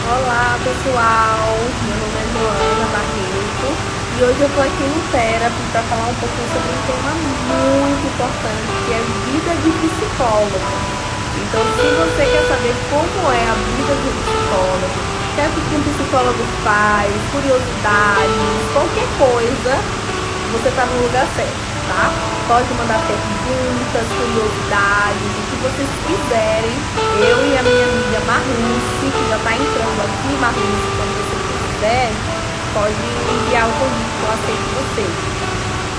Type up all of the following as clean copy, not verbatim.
Olá pessoal, meu nome é Joana Barreto e hoje eu estou aqui no Therapy para falar um pouquinho sobre um tema muito importante que é vida de psicólogo. Então, se você quer saber como é a vida de um psicólogo, o que um psicólogo faz, curiosidades, qualquer coisa, você está no lugar certo, tá? Pode mandar perguntas, curiosidades, o que vocês quiserem. Eu e a minha amiga Marluce, que já está entrando aqui, Marluce, quando você quiser, pode enviar o convite que eu aceito você.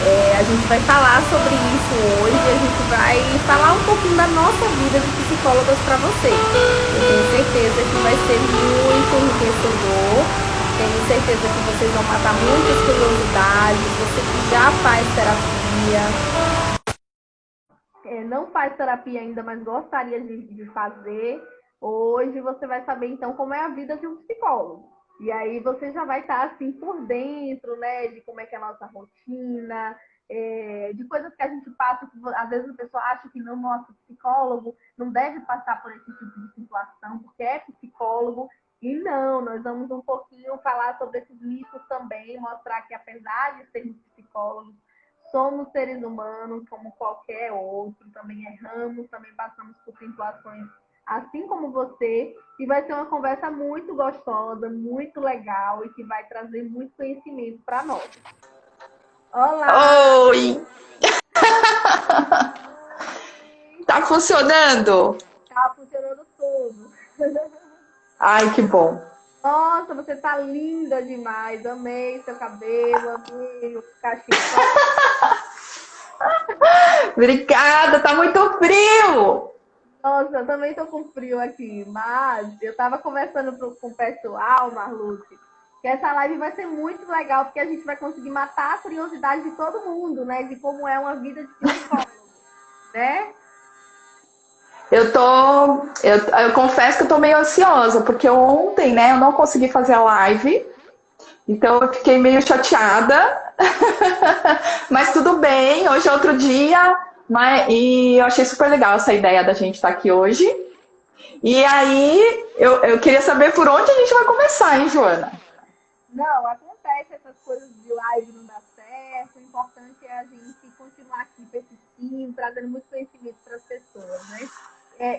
A gente vai falar sobre isso hoje, a gente vai falar um pouquinho da nossa vida de psicólogas para vocês. Eu tenho certeza que vai ser muito enriquecedor, tenho certeza que vocês vão matar muitas curiosidades, você que já faz terapia, não faz terapia ainda, mas gostaria de fazer, hoje você vai saber então como é a vida de um psicólogo. E aí você já vai estar assim por dentro, né, de como é que é a nossa rotina, de coisas que a gente passa, que às vezes a pessoa acha que não, nosso psicólogo não deve passar por esse tipo de situação, porque é psicólogo, e não, nós vamos um pouquinho falar sobre esses mitos também, mostrar que apesar de sermos psicólogos, somos seres humanos como qualquer outro, também erramos, também passamos por situações assim como você, e vai ser uma conversa muito gostosa, muito legal e que vai trazer muito conhecimento para nós. Olá! Oi! Tá funcionando? Tá funcionando tudo. Ai, que bom. Nossa, você tá linda demais. Amei seu cabelo, amei o cachecol. Obrigada, tá muito frio! Nossa, eu também tô com frio aqui, mas eu tava conversando com o pessoal, Marluce, que essa live vai ser muito legal, porque a gente vai conseguir matar a curiosidade de todo mundo, né? De como é uma vida de psicólogo, né? Eu confesso que eu tô meio ansiosa, porque ontem, né, eu não consegui fazer a live, então eu fiquei meio chateada. Mas tudo bem, hoje é outro dia, e eu achei super legal essa ideia da gente estar aqui hoje. E aí, eu queria saber por onde a gente vai começar, hein, Joana? Não, acontece essas coisas de live não dá certo. O importante é a gente continuar aqui persistindo, trazendo muito conhecimento para as pessoas, né?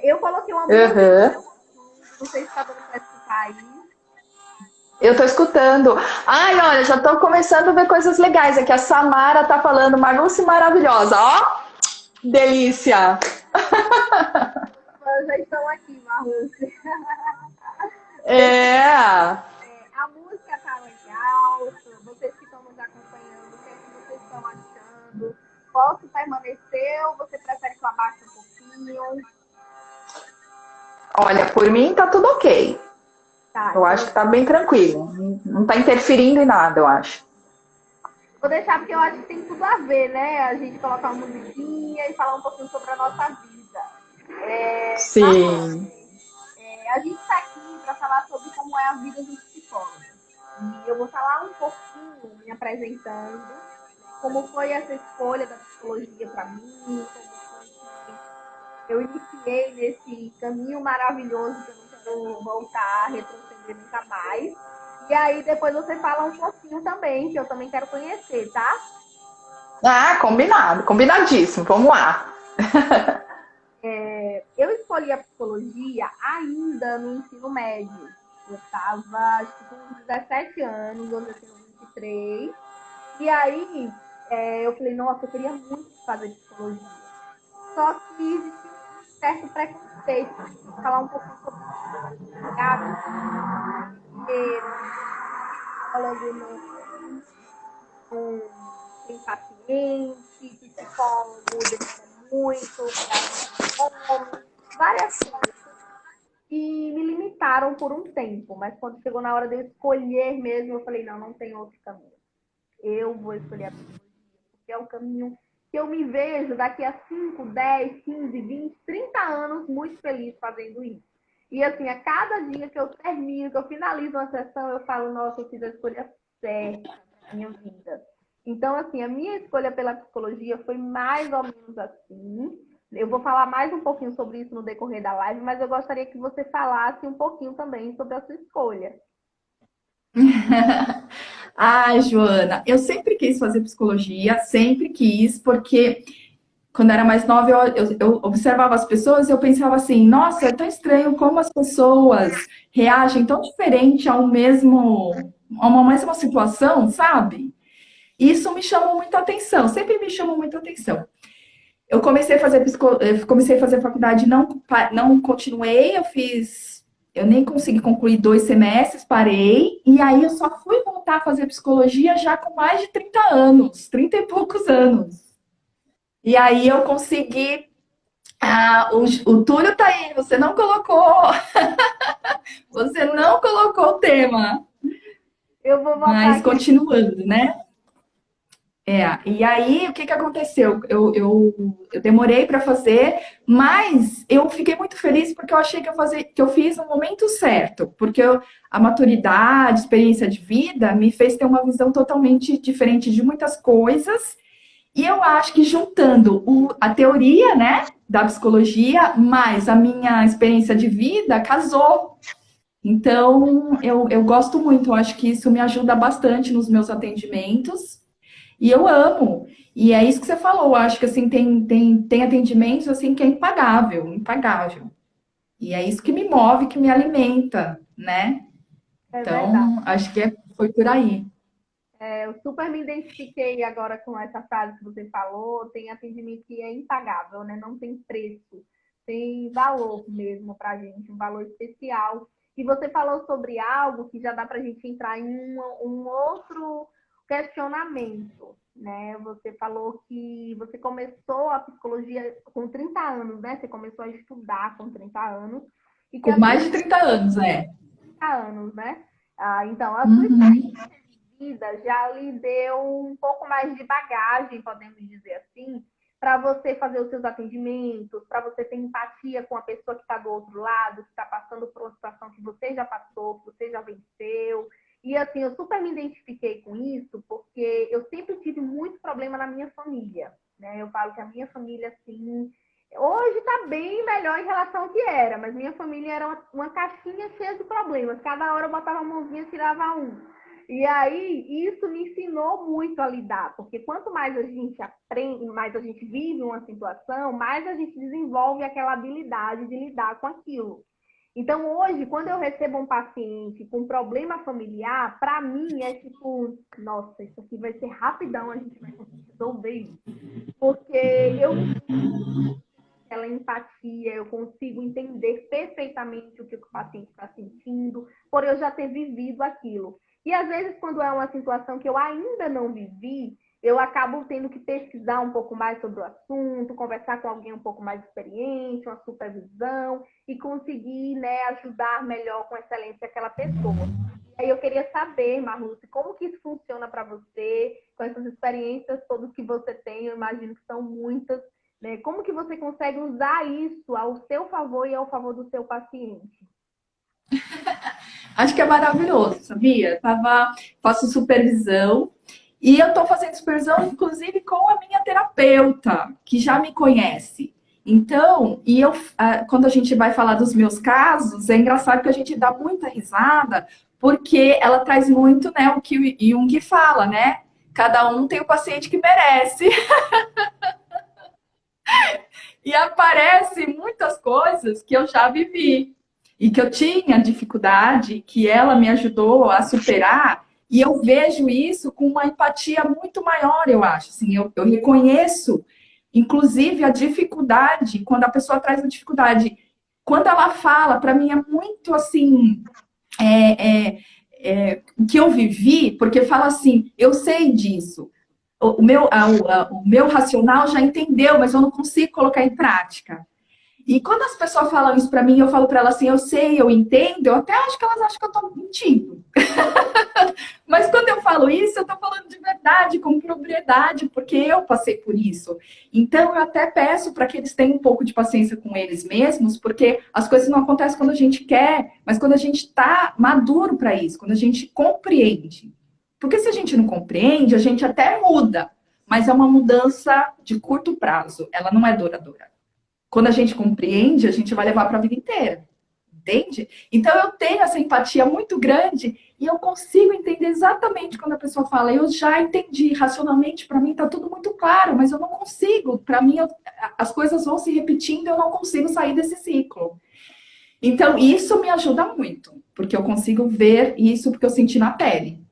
Eu coloquei uma música, Uhum. não sei se está dando para escutar aí. Eu tô escutando. Ai, olha, já tô começando a ver coisas legais aqui. A Samara tá falando, Marluce maravilhosa, ó. Delícia. Mas já estão aqui, Marluce. Deixa eu É. a música tá legal, vocês que estão nos acompanhando, o que é que vocês estão achando? Posso permanecer ou você prefere que eu abaixe um pouquinho? Olha, por mim tá tudo ok. Tá, Eu então acho eu que tá bem tranquilo. Não tá interferindo em nada, eu acho. vou deixar porque eu acho que tem tudo a ver, né? A gente colocar uma musiquinha e falar um pouquinho sobre a nossa vida. Marlon, Sim. a gente está aqui para falar sobre como é a vida de um psicólogo. E eu vou falar um pouquinho me apresentando, como foi essa escolha da psicologia para mim, como foi que eu iniciei nesse caminho maravilhoso que eu não quero voltar, retroceder nunca mais. E aí depois você fala um pouquinho também, que eu também quero conhecer, tá? Ah, combinado. Combinadíssimo. Vamos lá. Eu escolhi a psicologia ainda no ensino médio. Eu estava, acho que com 17 anos, hoje eu tenho 23. E aí eu falei, nossa, eu queria muito fazer psicologia. Só que existia um certo preconceito. Vou falar um pouquinho sobre psicólogo, psicólogo não tem paciente, psicólogo demora muito para arrumar nome, várias coisas. E me limitaram por um tempo, mas quando chegou na hora de eu escolher mesmo, eu falei, não, não tem outro caminho. Eu vou escolher a psicologia, porque é o caminho que eu me vejo daqui a 5, 10, 15, 20, 30 anos muito feliz fazendo isso. E assim, a cada dia que eu termino, que eu finalizo uma sessão, eu falo, nossa, eu fiz a escolha certa para minha vida. Então, assim, a minha escolha pela psicologia foi mais ou menos assim. Eu vou falar mais um pouquinho sobre isso no decorrer da live, mas eu gostaria que você falasse um pouquinho também sobre a sua escolha. Ah, Joana, eu sempre quis fazer psicologia, sempre quis, porque quando eu era mais nova eu observava as pessoas e eu pensava assim, nossa, é tão estranho como as pessoas reagem tão diferente a uma mesma situação, sabe? Isso me chamou muita atenção, sempre me chamou muita atenção. Eu comecei a fazer faculdade, não continuei, eu nem consegui concluir 2 semestres, parei, e aí eu só fui voltar a fazer psicologia já com mais de 30 anos, 30 e poucos anos. E aí eu consegui. O Túlio tá aí, você não colocou, você não colocou o tema, Eu vou voltar mas aqui. continuando, né? E aí, o que que aconteceu? Eu demorei para fazer, mas eu fiquei muito feliz porque eu achei que eu fiz no momento certo, porque a maturidade, experiência de vida me fez ter uma visão totalmente diferente de muitas coisas, e eu acho que juntando a teoria, né, da psicologia, mais a minha experiência de vida, casou. Então, eu gosto muito, eu acho que isso me ajuda bastante nos meus atendimentos. E eu amo. E é isso que você falou. Eu acho que assim tem atendimentos assim que é impagável, impagável. E é isso que me move, que me alimenta, né? É verdade. Então, acho que foi por aí. Eu super me identifiquei agora com essa frase que você falou. Tem atendimento que é impagável, né? Não tem preço, tem valor mesmo para a gente, um valor especial. E você falou sobre algo que já dá para a gente entrar em um outro questionamento, né? Você falou que você começou a psicologia com 30 anos, né? Você começou a estudar com 30 anos e que Com a sua mais de 30 anos, é. 30 anos, né? Então, a sua Uhum. vida já lhe deu um pouco mais de bagagem, podemos dizer assim, para você fazer os seus atendimentos, para você ter empatia com a pessoa que está do outro lado, que está passando por uma situação que você já passou, que você já venceu. E assim, eu super me identifiquei com isso, porque eu sempre tive muito problema na minha família, né? Eu falo que a minha família, assim, hoje está bem melhor em relação ao que era, mas minha família era uma caixinha cheia de problemas. Cada hora eu botava a mãozinha e tirava um. E aí, isso me ensinou muito a lidar, porque quanto mais a gente aprende, mais a gente vive uma situação, mais a gente desenvolve aquela habilidade de lidar com aquilo. Então, hoje, quando eu recebo um paciente com problema familiar, para mim é tipo, nossa, isso aqui vai ser rapidão, a gente vai conseguir resolver isso. Porque eu aquela empatia, eu consigo entender perfeitamente o que o paciente está sentindo, por eu já ter vivido aquilo. E às vezes, quando é uma situação que eu ainda não vivi, eu acabo tendo que pesquisar um pouco mais sobre o assunto, conversar com alguém um pouco mais experiente, uma supervisão, e conseguir, né, ajudar melhor com excelência aquela pessoa. E aí eu queria saber, Marluce, como que isso funciona para você, com essas experiências todas que você tem, eu imagino que são muitas, né? Como que você consegue usar isso ao seu favor e ao favor do seu paciente? Acho que é maravilhoso, sabia? Faço supervisão e eu tô fazendo supervisão, inclusive, com a minha terapeuta, que já me conhece. Então, quando a gente vai falar dos meus casos, é engraçado que a gente dá muita risada, porque ela traz muito, né, o que o Jung fala, né? Cada um tem o paciente que merece. E aparece muitas coisas que eu já vivi e que eu tinha dificuldade, que ela me ajudou a superar. E eu vejo isso com uma empatia muito maior, eu acho. Assim, eu reconheço, inclusive, a dificuldade, quando a pessoa traz a dificuldade. Quando ela fala, para mim é muito assim, o que eu vivi, porque fala assim, eu sei disso. O meu racional já entendeu, mas eu não consigo colocar em prática. E quando as pessoas falam isso para mim, eu falo para elas assim, eu sei, eu entendo, eu até acho que elas acham que eu estou mentindo. Mas quando eu falo isso, eu estou falando de verdade, com propriedade, porque eu passei por isso. Então, eu até peço para que eles tenham um pouco de paciência com eles mesmos, porque as coisas não acontecem quando a gente quer, mas quando a gente está maduro para isso, quando a gente compreende. Porque se a gente não compreende, a gente até muda, mas é uma mudança de curto prazo, ela não é duradoura. quando a gente compreende, a gente vai levar para a vida inteira. Entende? Então eu tenho essa empatia muito grande e eu consigo entender exatamente quando a pessoa fala, eu já entendi racionalmente, para mim está tudo muito claro, mas eu não consigo, para mim as coisas vão se repetindo, eu não consigo sair desse ciclo. Então isso me ajuda muito, porque eu consigo ver isso porque eu senti na pele.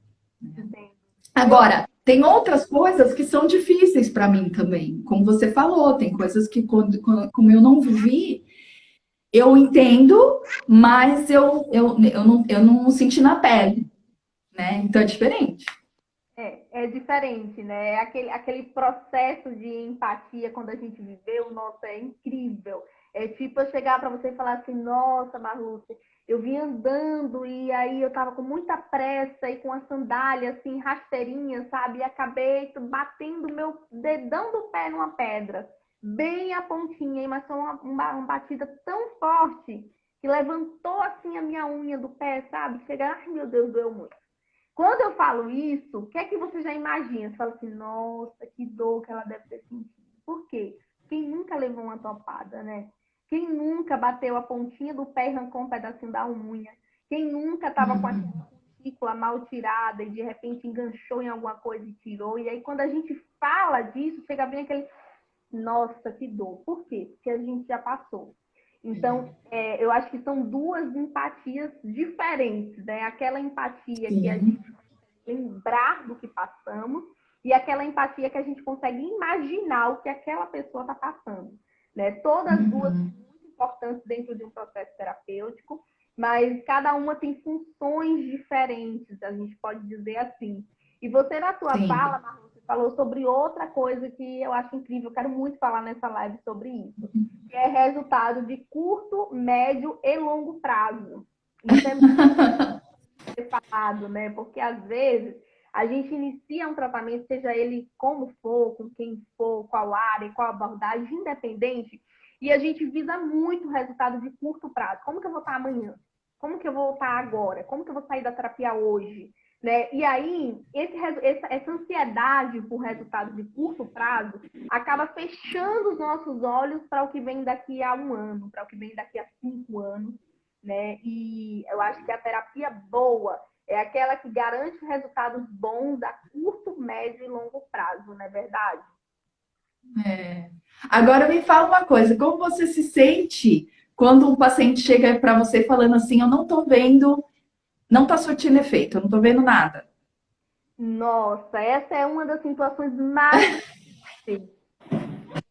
Agora, tem outras coisas que são difíceis para mim também, como você falou, tem coisas que como eu não vivi, eu entendo, mas eu não senti na pele, né? Então é diferente. É diferente, né? Aquele processo de empatia quando a gente viveu, nossa, é incrível. É tipo eu chegar para você e falar assim, nossa, Marluce, eu vim andando e aí eu tava com muita pressa e com a sandália assim, rasteirinha, sabe? E acabei batendo meu dedão do pé numa pedra, bem a pontinha, mas foi uma batida tão forte que levantou assim a minha unha do pé, sabe? Chega, ai meu Deus, doeu muito. Quando eu falo isso, o que é que você já imagina? Você fala assim, nossa, que dor que ela deve ter sentido. Por quê? Quem nunca levou uma topada, né? Quem nunca bateu a pontinha do pé e arrancou um pedacinho da unha? Quem nunca estava com a cutícula mal tirada e de repente enganchou em alguma coisa e tirou? E aí quando a gente fala disso, chega bem aquele, nossa, que dor. Por quê? Porque a gente já passou. Então, eu acho que são duas empatias diferentes, né? Aquela empatia que a gente lembrar do que passamos e aquela empatia que a gente consegue imaginar o que aquela pessoa está passando, né? Todas duas são muito importantes dentro de um processo terapêutico, mas cada uma tem funções diferentes, a gente pode dizer assim. E você, na sua fala, Marlon, você falou sobre outra coisa que eu acho incrível, eu quero muito falar nessa live sobre isso, que é resultado de curto, médio e longo prazo. Isso é muito falado, né? Porque às vezes a gente inicia um tratamento, seja ele como for, com quem for, qual área, qual abordagem, independente, e a gente visa muito resultado de curto prazo. Como que eu vou estar amanhã? Como que eu vou estar agora? Como que eu vou sair da terapia hoje? Né? E aí, essa ansiedade por resultado de curto prazo acaba fechando os nossos olhos para o que vem daqui a 1 ano, para o que vem daqui a 5 anos, né? E eu acho que a terapia boa é aquela que garante resultados bons a curto, médio e longo prazo, não é verdade? Agora me fala uma coisa, como você se sente quando um paciente chega para você falando assim, eu não tô vendo, não tá surtindo efeito, eu não tô vendo nada. Nossa, essa é uma das situações mais difíceis.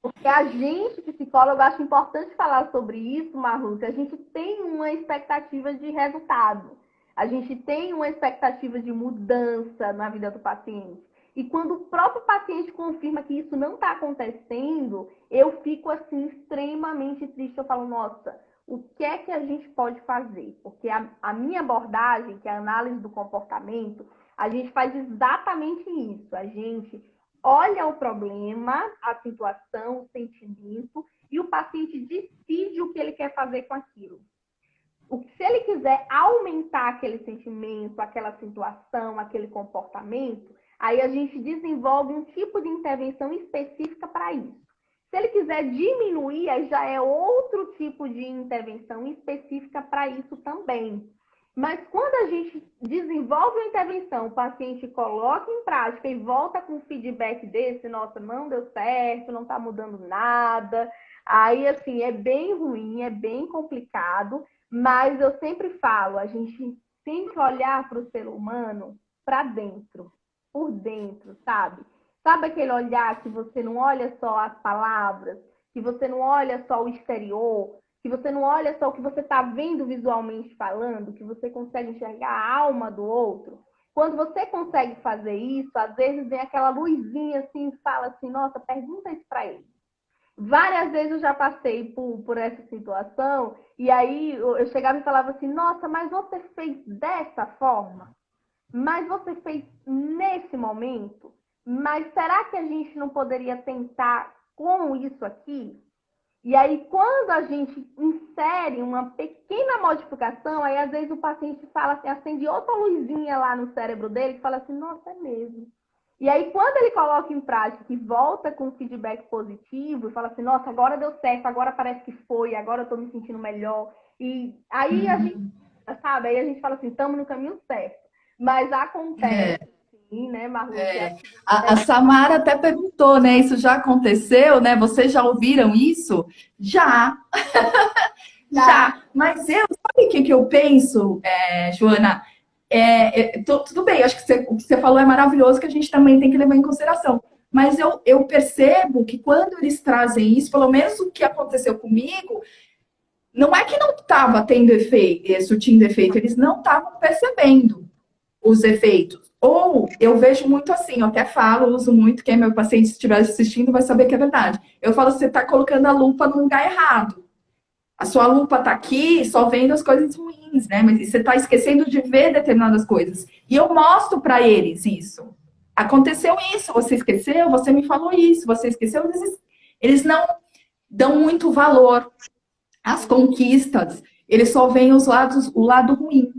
Porque a gente, psicólogo, acho importante falar sobre isso, Marlu, que a gente tem uma expectativa de resultado. A gente tem uma expectativa de mudança na vida do paciente. E quando o próprio paciente confirma que isso não está acontecendo, eu fico assim extremamente triste. Eu falo, nossa, o que é que a gente pode fazer? Porque a minha abordagem, que é a análise do comportamento, a gente faz exatamente isso. A gente olha o problema, a situação, o sentimento, e o paciente decide o que ele quer fazer com aquilo. Se ele quiser aumentar aquele sentimento, aquela situação, aquele comportamento, aí a gente desenvolve um tipo de intervenção específica para isso. Se ele quiser diminuir, aí já é outro tipo de intervenção específica para isso também. Mas quando a gente desenvolve uma intervenção, o paciente coloca em prática e volta com feedback desse, nossa, não deu certo, não está mudando nada, aí assim, é bem ruim, é bem complicado, mas eu sempre falo, a gente tem que olhar para o ser humano para dentro, por dentro, sabe? Sabe aquele olhar que você não olha só as palavras, que você não olha só o exterior, que você não olha só o que você está vendo visualmente falando, que você consegue enxergar a alma do outro. Quando você consegue fazer isso, às vezes vem aquela luzinha assim e fala assim, nossa, pergunta isso para ele. Várias vezes eu já passei por essa situação e aí eu chegava e falava assim, nossa, mas você fez dessa forma? Mas você fez nesse momento? Mas será que a gente não poderia tentar com isso aqui? E aí, quando a gente insere uma pequena modificação, aí às vezes o paciente fala assim, acende outra luzinha lá no cérebro dele e fala assim, nossa, é mesmo. E aí, quando ele coloca em prática e volta com feedback positivo, e fala assim, nossa, agora deu certo, agora parece que foi, agora eu tô me sentindo melhor. E aí a gente, sabe, aí a gente fala assim, estamos no caminho certo. Mas acontece, sim, né, Marluce? A Samara até perguntou, né? Isso já aconteceu, né? Vocês já ouviram isso? Já, já. Mas sabe o que eu penso, Joana? Tudo bem, acho que o que você falou é maravilhoso, que a gente também tem que levar em consideração. Mas eu percebo que quando eles trazem isso, pelo menos o que aconteceu comigo, não é que não estava tendo efeito, surtindo efeito, eles não estavam percebendo os efeitos. Ou eu vejo muito assim, eu até falo, uso muito, quem é meu paciente, se estiver assistindo, vai saber que é verdade. Eu falo, você está colocando a lupa no lugar errado. A sua lupa está aqui, só vendo as coisas ruins, né? Mas você está esquecendo de ver determinadas coisas. E eu mostro para eles isso. Aconteceu isso, você esqueceu, você me falou isso, você esqueceu. Eles não dão muito valor às conquistas, eles só veem o lado ruim.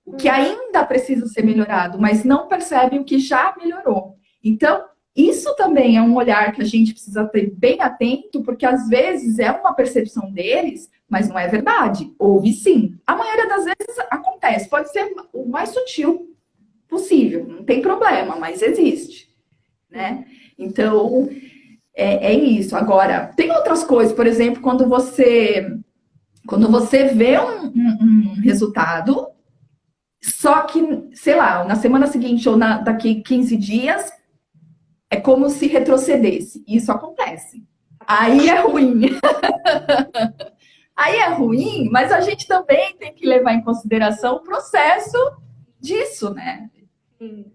O que ainda precisa ser melhorado, mas não percebem o que já melhorou. Então, isso também é um olhar que a gente precisa ter bem atento, porque às vezes é uma percepção deles, mas não é verdade. Houve sim. A maioria das vezes acontece. Pode ser o mais sutil possível, não tem problema, mas existe, né? Então, é isso. Agora, tem outras coisas, por exemplo, quando você vê um resultado, só que, sei lá, na semana seguinte ou daqui 15 dias, é como se retrocedesse. Isso acontece. Aí é ruim. Aí é ruim, mas a gente também tem que levar em consideração o processo disso, né? Sim.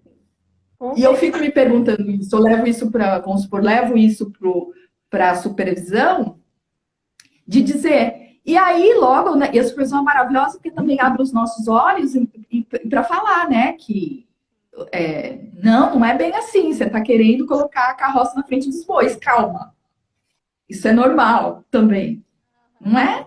E eu fico me perguntando isso, eu levo isso para, vamos supor, levo isso para a supervisão, de dizer, e aí logo, né, e a supervisão é maravilhosa porque também abre os nossos olhos para falar, né, que não é bem assim, você está querendo colocar a carroça na frente dos bois, calma. Isso é normal também, não é?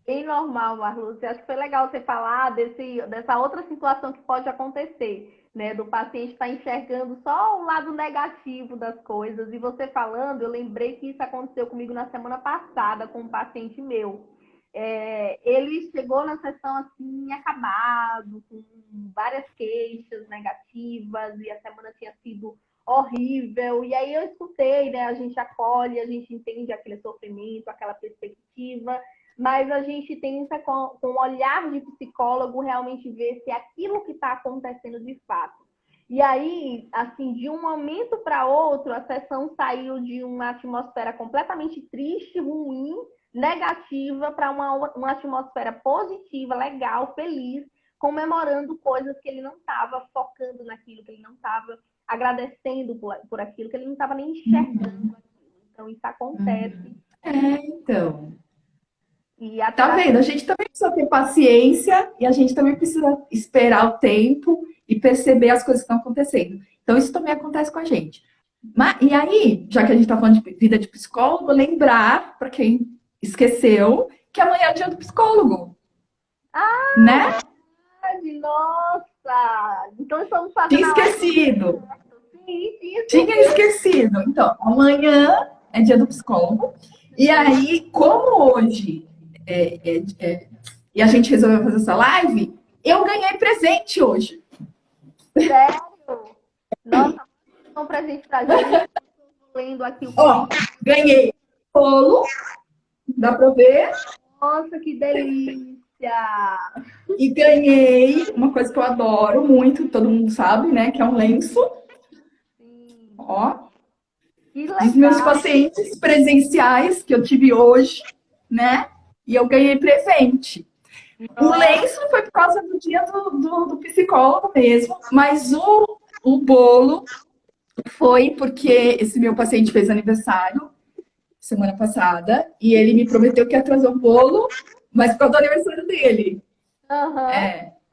Bem normal, Marluce. Acho que foi legal você falar dessa outra situação que pode acontecer, né? Do paciente estar enxergando só o lado negativo das coisas. E você falando, eu lembrei que isso aconteceu comigo na semana passada com um paciente meu. Ele chegou na sessão assim, acabado, com várias queixas negativas, e a semana tinha sido horrível. E aí eu escutei, né? A gente acolhe, a gente entende aquele sofrimento, aquela perspectiva, mas a gente tenta, com o olhar de psicólogo, realmente ver se é aquilo que está acontecendo de fato. E aí, assim, de um momento para outro, a sessão saiu de uma atmosfera completamente triste, ruim, negativa, para uma atmosfera positiva, legal, feliz, comemorando coisas que ele não estava focando naquilo, que ele não estava agradecendo por aquilo, que ele não estava nem enxergando aquilo. Então, isso acontece. Então... E Tá vendo? A gente também precisa ter paciência e a gente também precisa esperar o tempo e perceber as coisas que estão acontecendo. Então, isso também acontece com a gente. E aí, já que a gente está falando de vida de psicólogo, lembrar, para quem esqueceu, que amanhã é dia do psicólogo. Né? Nossa! Então, estamos fazendo... Tinha esquecido. Sim. Tinha esquecido. Então, amanhã é dia do psicólogo. E aí, como hoje... e a gente resolveu fazer essa live, eu ganhei presente hoje. Sério? Nossa, um presente pra gente. Lendo aqui o ganhei bolo, dá pra ver? Nossa, que delícia! E ganhei uma coisa que eu adoro muito, todo mundo sabe, né? Que é um lenço. Sim. Ó. Que legal. Dos meus pacientes presenciais que eu tive hoje, né? E eu ganhei presente. O lenço foi por causa do dia do psicólogo mesmo, mas o bolo foi porque esse meu paciente fez aniversário semana passada e ele me prometeu que ia trazer um bolo, mas por causa do aniversário dele.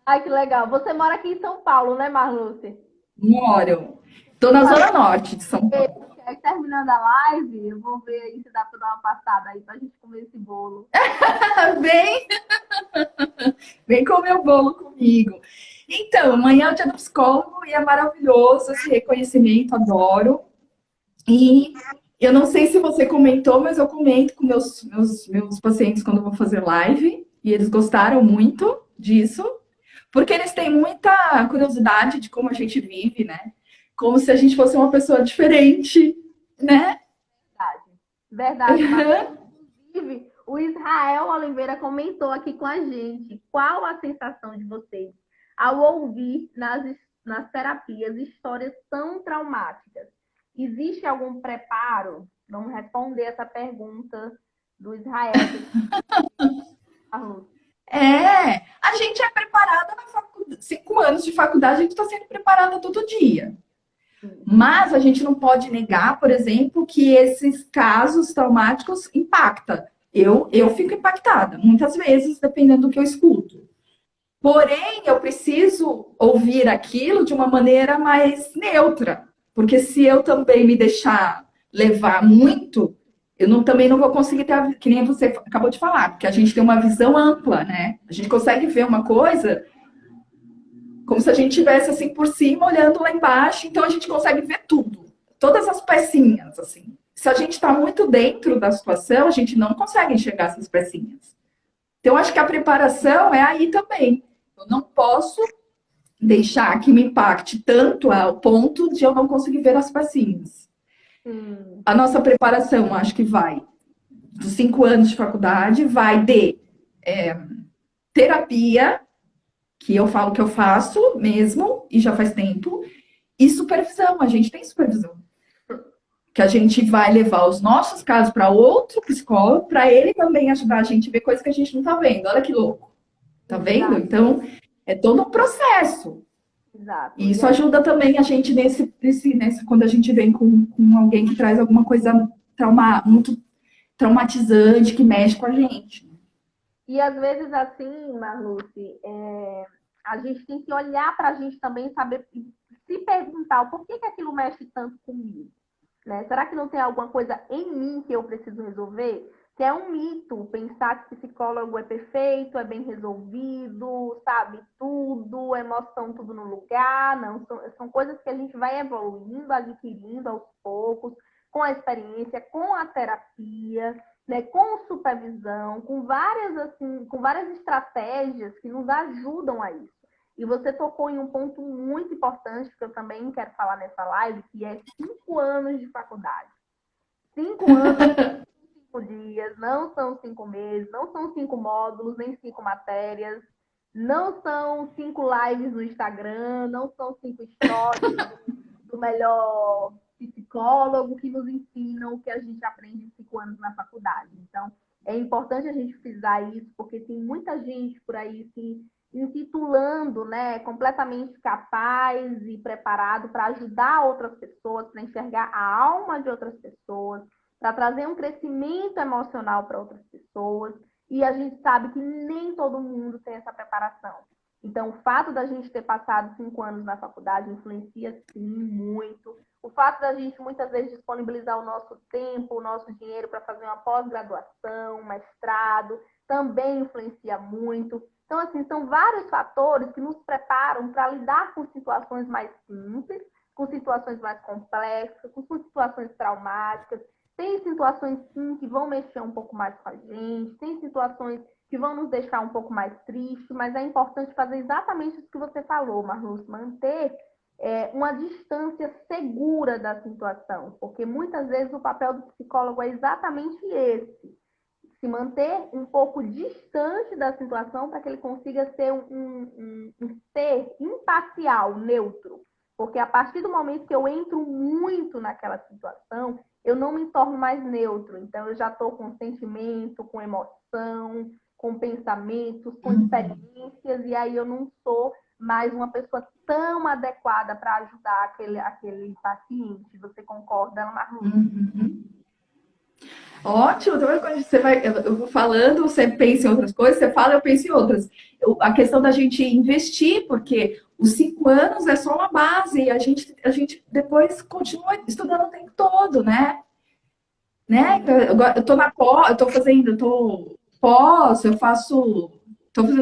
Ai, que legal. Você mora aqui em São Paulo, né, Marluce? Moro. Tô na Zona Norte de São Paulo. Terminando a live, eu vou ver aí se dá pra dar uma passada aí pra gente comer esse bolo. Vem comer o bolo comigo. Então, amanhã é o dia do psicólogo e é maravilhoso esse reconhecimento, adoro. E eu não sei se você comentou, mas eu comento com meus pacientes quando eu vou fazer live, e eles gostaram muito disso, porque eles têm muita curiosidade de como a gente vive, né? Como se a gente fosse uma pessoa diferente, né? Verdade, mas inclusive o Israel Oliveira comentou aqui com a gente qual a sensação de vocês ao ouvir nas terapias histórias tão traumáticas. Existe algum preparo? Vamos responder essa pergunta do Israel. A gente é preparada na faculdade, 5 anos de faculdade, a gente está sendo preparada todo dia. Mas a gente não pode negar, por exemplo, que esses casos traumáticos impactam. Eu fico impactada, muitas vezes, dependendo do que eu escuto. Porém, eu preciso ouvir aquilo de uma maneira mais neutra. Porque se eu também me deixar levar muito, também não vou conseguir ter, que nem você acabou de falar, porque a gente tem uma visão ampla, né? A gente consegue ver uma coisa como se a gente estivesse assim por cima, olhando lá embaixo, então a gente consegue ver tudo, todas as pecinhas, assim. Se a gente está muito dentro da situação, a gente não consegue enxergar essas pecinhas. Então, acho que a preparação é aí também. Eu não posso deixar que me impacte tanto ao ponto de eu não conseguir ver as pecinhas. A nossa preparação, acho que vai dos 5 anos de faculdade, vai de terapia, que eu falo que eu faço mesmo, e já faz tempo, e supervisão, a gente tem supervisão. Que a gente vai levar os nossos casos para outro psicólogo, para ele também ajudar a gente a ver coisas que a gente não está vendo. Olha que louco. Tá vendo? Então, é todo um processo. Exato. E isso ajuda também a gente quando a gente vem com alguém que traz alguma coisa muito traumatizante, que mexe com a gente. E às vezes, assim, Marluce, a gente tem que olhar para a gente também, saber, se perguntar o porquê que aquilo mexe tanto comigo. Né? Será que não tem alguma coisa em mim que eu preciso resolver? Que é um mito pensar que psicólogo é perfeito, é bem resolvido, sabe tudo, emoção tudo no lugar. Não, são coisas que a gente vai evoluindo, adquirindo aos poucos, com a experiência, com a terapia, né, com supervisão, com várias estratégias que nos ajudam a isso. E você tocou em um ponto muito importante que eu também quero falar nessa live, que é 5 anos de faculdade. 5 anos, 5 dias, não são 5 meses, não são 5 módulos, nem 5 matérias, não são 5 lives no Instagram, não são 5 stories do melhor psicólogo que nos ensinam o que a gente aprende em 5 anos na faculdade. Então, é importante a gente frisar isso, porque tem muita gente por aí se intitulando, né, completamente capaz e preparado para ajudar outras pessoas, para enxergar a alma de outras pessoas, para trazer um crescimento emocional para outras pessoas, e a gente sabe que nem todo mundo tem essa preparação. Então, o fato da gente ter passado 5 anos na faculdade influencia, sim, muito. O fato da gente, muitas vezes, disponibilizar o nosso tempo, o nosso dinheiro para fazer uma pós-graduação, um mestrado, também influencia muito. Então, assim, são vários fatores que nos preparam para lidar com situações mais simples, com situações mais complexas, com situações traumáticas. Tem situações, sim, que vão mexer um pouco mais com a gente, tem situações que vão nos deixar um pouco mais tristes, mas é importante fazer exatamente isso que você falou, Marluce, manter uma distância segura da situação, porque muitas vezes o papel do psicólogo é exatamente esse, se manter um pouco distante da situação para que ele consiga ser um ser imparcial, neutro. Porque a partir do momento que eu entro muito naquela situação, eu não me torno mais neutro. Então, eu já estou com sentimento, com emoção, com pensamentos, com experiências, e aí eu não sou mais uma pessoa tão adequada para ajudar aquele paciente. Você concorda, Marluce? Ótimo, então quando eu vou falando, você pensa em outras coisas, você fala, eu penso em outras. A questão da gente investir, porque os 5 anos é só uma base, e a gente depois continua estudando o tempo todo, né? Eu tô na pós, estou fazendo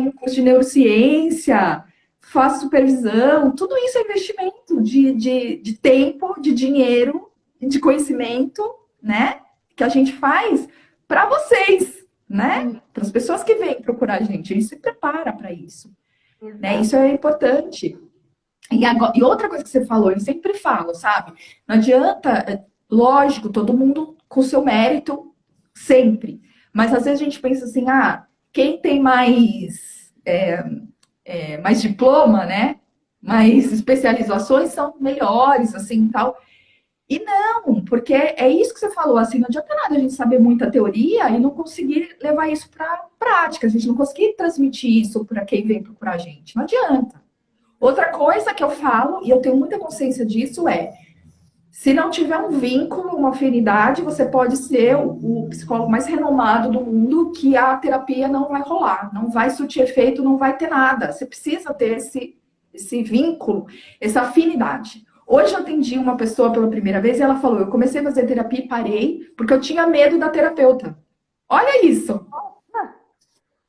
um curso de neurociência, faço supervisão, tudo isso é investimento de tempo, de dinheiro, de conhecimento, né? Que a gente faz para vocês, né? Para as pessoas que vêm procurar a gente se prepara para isso, né? Isso é importante. E outra coisa que você falou, eu sempre falo, sabe? Não adianta, lógico, todo mundo com seu mérito, sempre. Mas às vezes a gente pensa assim, quem tem mais diploma, né? Mais especializações são melhores, assim, tal. E não, porque é isso que você falou, assim, não adianta nada a gente saber muita teoria e não conseguir levar isso para prática, a gente não conseguir transmitir isso para quem vem procurar a gente, não adianta. Outra coisa que eu falo, e eu tenho muita consciência disso, se não tiver um vínculo, uma afinidade, você pode ser o psicólogo mais renomado do mundo, que a terapia não vai rolar, não vai surtir efeito, não vai ter nada. Você precisa ter esse vínculo, essa afinidade. Hoje eu atendi uma pessoa pela primeira vez e ela falou, eu comecei a fazer terapia e parei porque eu tinha medo da terapeuta. Olha isso!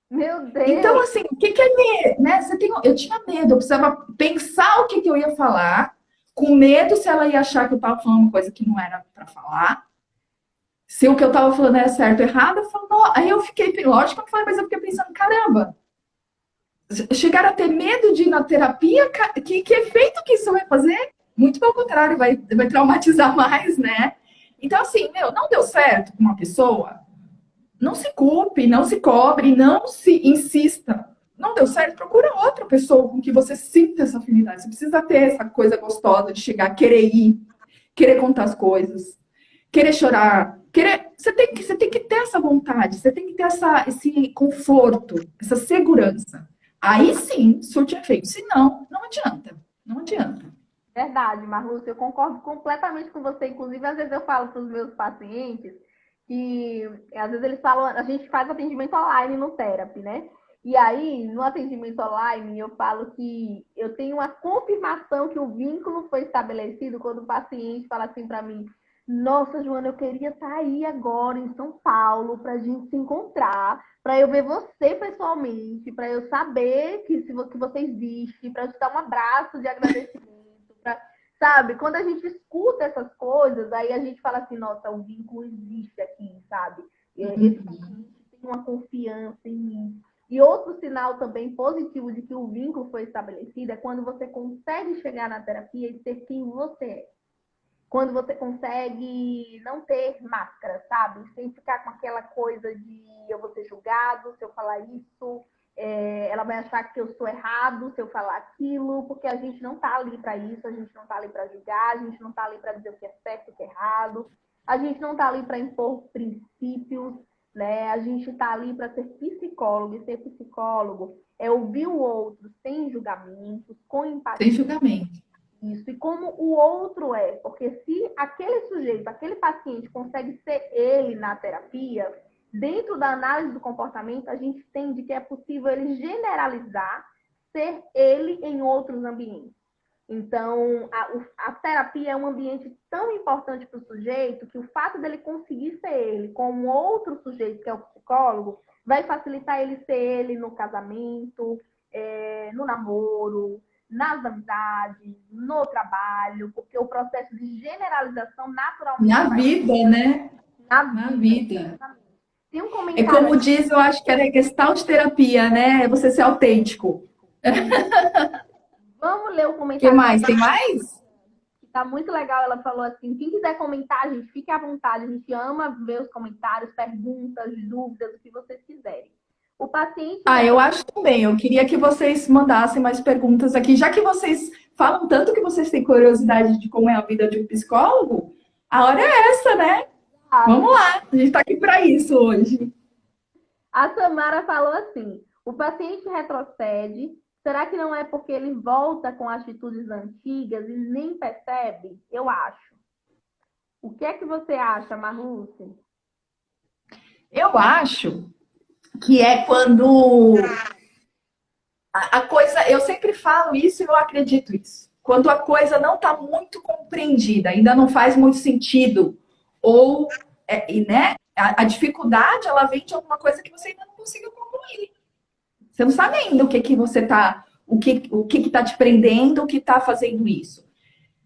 Meu Deus! Então, assim, o que é medo? Né? Eu tinha medo, eu precisava pensar o que eu ia falar, com medo se ela ia achar que eu estava falando uma coisa que não era para falar. Se o que eu estava falando era certo ou errado, eu falo, não. Aí eu fiquei, lógico que eu falei, mas eu fiquei pensando, caramba, chegar a ter medo de ir na terapia, que efeito que isso vai fazer? Muito pelo contrário, vai traumatizar mais, né? Então, assim, não deu certo com uma pessoa, não se culpe, não se cobre, não se insista. Não deu certo, procura outra pessoa com que você sinta essa afinidade. Você precisa ter essa coisa gostosa de chegar, querer ir, querer contar as coisas, querer chorar, Você tem que ter essa vontade, você tem que ter esse conforto, essa segurança. Aí sim, surte efeito. Se não, não adianta. Não adianta. Verdade, Marlúcia, eu concordo completamente com você. Inclusive, às vezes eu falo para os meus pacientes que, às vezes eles falam, a gente faz atendimento online no Therapy, né? E aí, no atendimento online, eu falo que eu tenho uma confirmação que o vínculo foi estabelecido quando o paciente fala assim para mim, nossa, Joana, eu queria estar aí agora em São Paulo para a gente se encontrar, para eu ver você pessoalmente, para eu saber que você existe, para eu te dar um abraço de agradecimento. Sabe? Quando a gente escuta essas coisas, aí a gente fala assim, nossa, o vínculo existe aqui, sabe? Esse paciente tem uma confiança em mim. E outro sinal também positivo de que o vínculo foi estabelecido é quando você consegue chegar na terapia e ser quem você é. Quando você consegue não ter máscara, sabe? Sem ficar com aquela coisa de eu vou ser julgado se eu falar isso, ela vai achar que eu sou errado se eu falar aquilo, porque a gente não tá ali para isso, a gente não tá ali para julgar, a gente não tá ali para dizer o que é certo e o que é errado, a gente não tá ali para impor princípios, né? A gente tá ali para ser psicólogo, e ser psicólogo é ouvir o outro sem julgamentos, com empatia. Sem julgamento. Isso, e como o outro é, porque se aquele sujeito, aquele paciente consegue ser ele na terapia, dentro da análise do comportamento, a gente entende que é possível ele generalizar, ser ele em outros ambientes. Então, a terapia é um ambiente tão importante para o sujeito que o fato dele conseguir ser ele com um outro sujeito, que é o psicólogo, vai facilitar ele ser ele no casamento, no namoro, nas amizades, no trabalho, porque o processo de generalização naturalmente... Na vida, né? Na vida. Tem um comentário... É como diz, eu acho que era Gestalt terapia, né? É você ser autêntico. Vamos ler o comentário. O que mais? Tem mais? Tá muito legal, ela falou assim, quem quiser comentar, gente, fique à vontade, a gente ama ver os comentários, perguntas, dúvidas, o que vocês quiserem. O paciente... eu acho também. Eu queria que vocês mandassem mais perguntas aqui. Já que vocês falam tanto que vocês têm curiosidade de como é a vida de um psicólogo, a hora é essa, né? Vamos lá. A gente tá aqui para isso hoje. A Samara falou assim, o paciente retrocede, será que não é porque ele volta com atitudes antigas e nem percebe? Eu acho. O que é que você acha, Marlúcia? Eu acho que é quando a coisa... Eu sempre falo isso e eu acredito isso. Quando a coisa não está muito compreendida, ainda não faz muito sentido, ou, né, a dificuldade, ela vem de alguma coisa que você ainda não conseguiu concluir. Você não sabe ainda o que você está o que está te prendendo, o que está fazendo isso.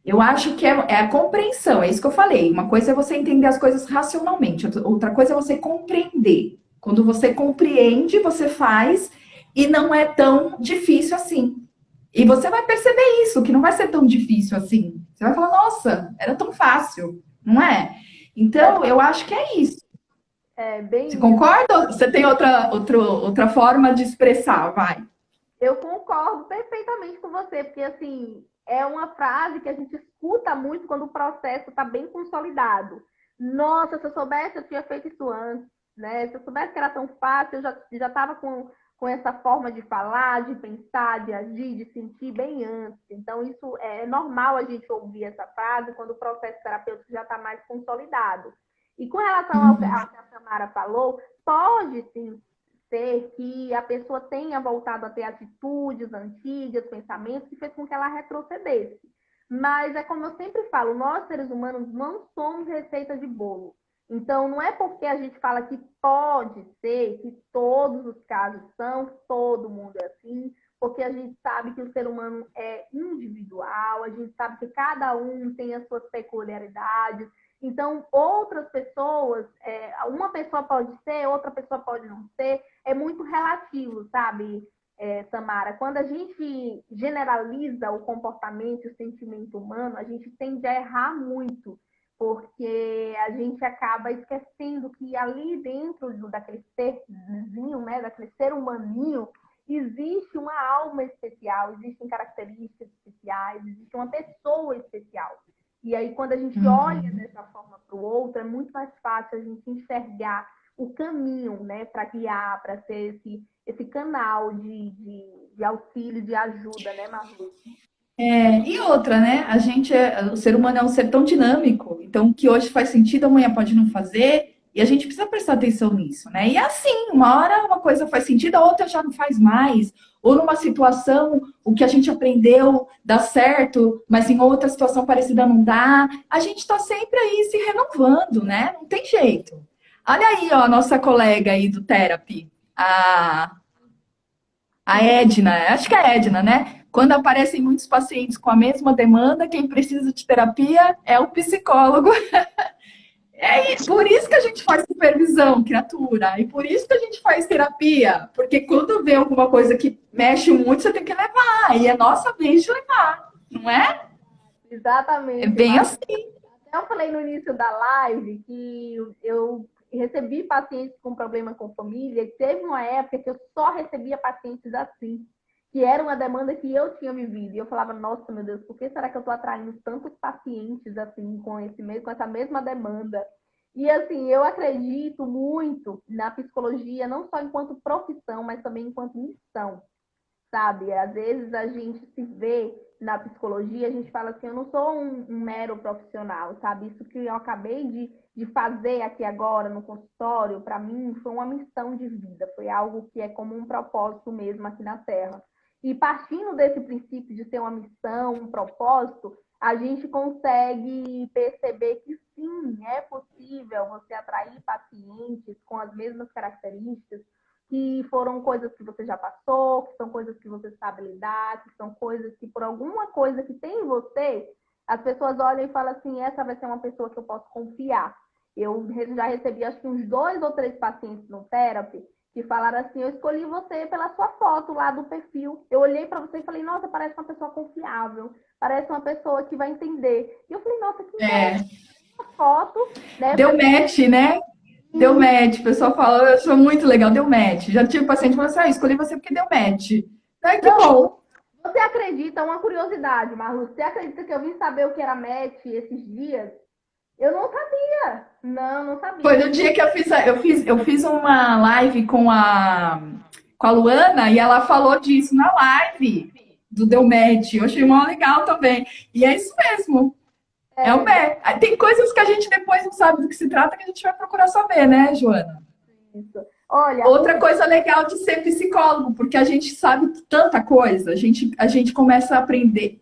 Eu acho que é a compreensão, é isso que eu falei. Uma coisa é você entender as coisas racionalmente, outra coisa é você compreender. Quando você compreende, você faz e não é tão difícil assim. E você vai perceber isso, que não vai ser tão difícil assim. Você vai falar, nossa, era tão fácil, não é? Então, eu acho que é isso. Bem Você concorda? Ou você tem outra forma de expressar, vai? Eu concordo perfeitamente com você, porque assim, é uma frase que a gente escuta muito quando o processo está bem consolidado. Nossa, se eu soubesse, eu tinha feito isso antes, né? Se eu soubesse que era tão fácil, eu já estava com essa forma de falar, de pensar, de agir, de sentir bem antes. Então, isso é normal a gente ouvir essa frase quando o processo terapêutico já está mais consolidado. E com relação ao que a Samara falou, pode sim ser que a pessoa tenha voltado a ter atitudes antigas, pensamentos, que fez com que ela retrocedesse. Mas é como eu sempre falo, nós seres humanos não somos receita de bolo. Então, não é porque a gente fala que pode ser, que todos os casos são, todo mundo é assim, porque a gente sabe que o ser humano é individual, a gente sabe que cada um tem as suas peculiaridades. Então, outras pessoas, uma pessoa pode ser, outra pessoa pode não ser, é muito relativo, sabe, Samara? Quando a gente generaliza o comportamento e o sentimento humano, a gente tende a errar muito, porque a gente acaba esquecendo que ali dentro daquele serzinho, né, daquele ser humaninho, existe uma alma especial, existem características especiais, existe uma pessoa especial. E aí, quando a gente olha dessa forma para o outro, é muito mais fácil a gente enxergar o caminho, né, para guiar, para ser esse canal de auxílio, de ajuda, né, Marlu? E outra, né? O ser humano é um ser tão dinâmico, então o que hoje faz sentido, amanhã pode não fazer, e a gente precisa prestar atenção nisso, né? E assim, uma hora uma coisa faz sentido, a outra já não faz mais. Ou numa situação, o que a gente aprendeu dá certo, mas em outra situação parecida não dá. A gente está sempre aí se renovando, né? Não tem jeito. Olha aí, ó, a nossa colega aí do Therapy, a Edna, acho que é a Edna, né? Quando aparecem muitos pacientes com a mesma demanda, quem precisa de terapia é o psicólogo. Por isso que a gente faz supervisão, criatura. E por isso que a gente faz terapia. Porque quando vê alguma coisa que mexe muito, você tem que levar. E é nossa vez de levar, não é? Exatamente. É bem assim. Eu falei no início da live que eu recebi pacientes com problema com família. E teve uma época que eu só recebia pacientes assim, que era uma demanda que eu tinha vivido. E eu falava, nossa, meu Deus, por que será que eu estou atraindo tantos pacientes assim, com essa mesma demanda? E assim, eu acredito muito na psicologia, não só enquanto profissão, mas também enquanto missão, sabe? Às vezes a gente se vê na psicologia, a gente fala assim, eu não sou um mero profissional, sabe? Isso que eu acabei de fazer aqui agora no consultório, para mim, foi uma missão de vida, foi algo que é como um propósito mesmo aqui na Terra. E partindo desse princípio de ter uma missão, um propósito, a gente consegue perceber que sim, é possível você atrair pacientes com as mesmas características, que foram coisas que você já passou, que são coisas que você sabe lidar, que são coisas que por alguma coisa que tem em você, as pessoas olham e falam assim, essa vai ser uma pessoa que eu posso confiar. Eu já recebi acho que uns 2 ou 3 pacientes no Therapy que falaram assim, eu escolhi você pela sua foto lá do perfil. Eu olhei para você e falei, nossa, parece uma pessoa confiável, parece uma pessoa que vai entender. E eu falei, nossa, que foto, né? Deu match, né? Deu match. O pessoal fala, eu sou muito legal, deu match. Já tive paciente que falou assim, escolhi você porque deu match. Ai, que bom. Você acredita, uma curiosidade, Marlu, você acredita que eu vim saber o que era match esses dias? Eu não sabia. Não sabia. Foi no dia que eu fiz uma live com a Luana e ela falou disso na live do Deu Match. Eu achei mó legal também. E é isso mesmo. É o match. Tem coisas que a gente depois não sabe do que se trata que a gente vai procurar saber, né, Joana? Isso. Olha, outra coisa legal de ser psicólogo, porque a gente sabe tanta coisa, a gente começa a aprender.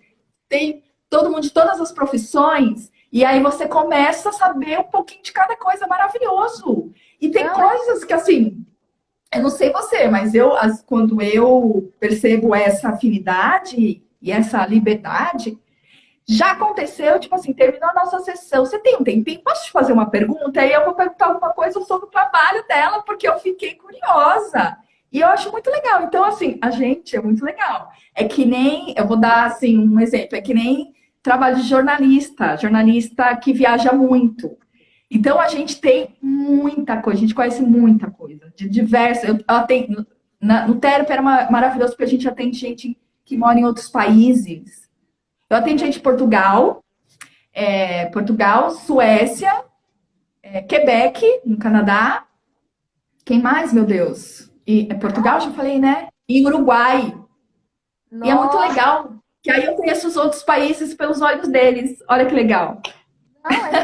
Tem todo mundo de todas as profissões. E aí você começa a saber um pouquinho de cada coisa, maravilhoso. E tem coisas que, assim, Eu não sei você, mas eu, quando eu percebo essa afinidade e essa liberdade, já aconteceu, tipo assim, terminou a nossa sessão. Você tem um tempinho? Posso te fazer uma pergunta? Aí eu vou perguntar alguma coisa sobre o trabalho dela, porque eu fiquei curiosa. E eu acho muito legal. Então, assim, a gente é muito legal. É que nem, eu vou dar, assim, um exemplo. É que nem trabalho de jornalista. Jornalista que viaja muito. Então, a gente tem muita coisa. A gente conhece muita coisa. De diversas... Eu atendo, no Terp era maravilhoso, porque a gente atende gente que mora em outros países. Eu atendo gente de Portugal, Portugal, Suécia, Quebec, no Canadá. Quem mais, meu Deus? E Portugal, já falei, né? E Uruguai. E é muito Nossa, legal, que aí eu conheço os outros países pelos olhos deles. Olha que legal. não, é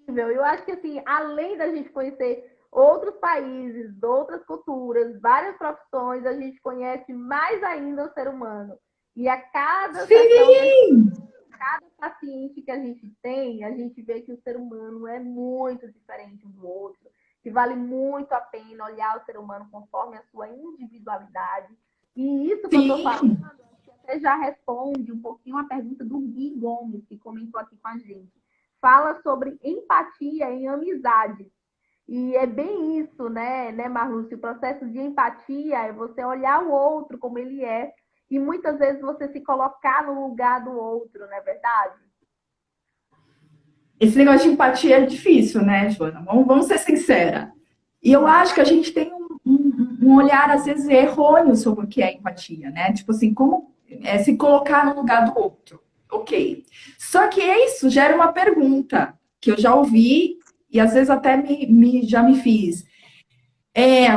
incrível. Eu acho que, assim, além da gente conhecer outros países, outras culturas, várias profissões, a gente conhece mais ainda o ser humano. E a cada sessão que a gente, Sim! cada paciente que a gente tem, a gente vê que o ser humano é muito diferente um do outro, que vale muito a pena olhar o ser humano conforme a sua individualidade. E isso que eu estou falando, Sim! que até já responde um pouquinho a pergunta do Gui Gomes, que comentou aqui com a gente. Fala sobre empatia em amizades. E é bem isso, né, Marlúcio? O processo de empatia é você olhar o outro como ele é e muitas vezes você se colocar no lugar do outro, não é verdade? Esse negócio de empatia é difícil, né, Joana? Vamos ser sincera. E eu acho que a gente tem um olhar, às vezes, errôneo sobre o que é empatia, né? Tipo assim, como se colocar no lugar do outro. Ok. Só que isso gera uma pergunta que eu já ouvi e às vezes até já me fiz. É,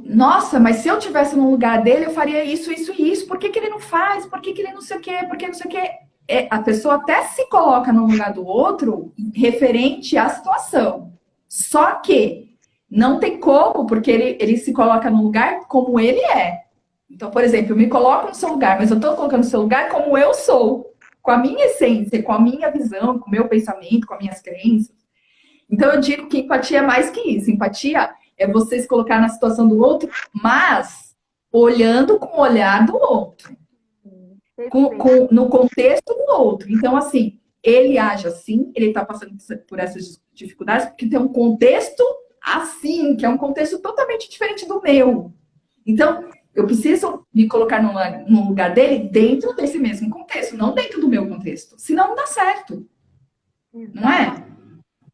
nossa, mas se eu tivesse no lugar dele, eu faria isso, isso e isso. Por que que ele não faz? Por que que ele não sei o quê? Por que não sei o quê? A pessoa até se coloca no lugar do outro referente à situação. Só que não tem como, porque ele se coloca no lugar como ele é. Então, por exemplo, eu me coloco no seu lugar, mas eu estou colocando no seu lugar como eu sou, com a minha essência, com a minha visão, com o meu pensamento, com as minhas crenças. Então, eu digo que empatia é mais que isso. Empatia é você se colocar na situação do outro, mas olhando com o olhar do outro, Perfeito. no contexto do outro. Então, assim, ele age assim, ele está passando por essas dificuldades, porque tem um contexto assim, que é um contexto totalmente diferente do meu. Então, eu preciso me colocar no lugar dele dentro desse mesmo contexto, não dentro do meu contexto. Senão não dá certo, não é? Exatamente.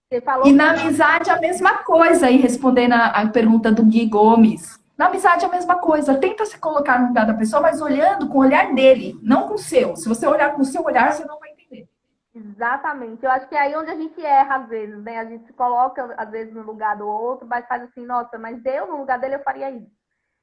Você E falou na tudo. amizade a mesma coisa, e respondendo a pergunta do Gui Gomes. Na amizade a mesma coisa, tenta se colocar no lugar da pessoa, mas olhando com o olhar dele, não com o seu. Se você olhar com o seu olhar, você não vai entender. Exatamente. Eu acho que é aí onde a gente erra às vezes, né? A gente se coloca às vezes no lugar do outro, mas faz assim, nossa, mas eu no lugar dele eu faria isso.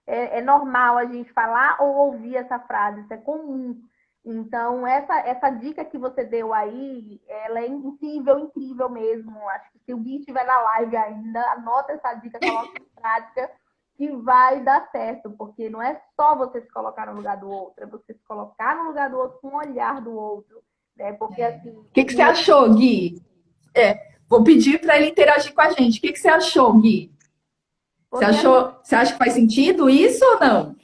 É normal a gente falar ou ouvir essa frase, isso é comum. Então, essa dica que você deu aí, ela é incrível, incrível mesmo. Acho que se o Gui estiver na live ainda, anota essa dica, coloca em prática, que vai dar certo, porque não é só você se colocar no lugar do outro, é você se colocar no lugar do outro com o olhar do outro, né? Porque assim, O que você achou, Gui? Vou pedir para ele interagir com a gente. O que você achou, Gui? Você porque assim, achou? Você acha que faz sentido isso ou não?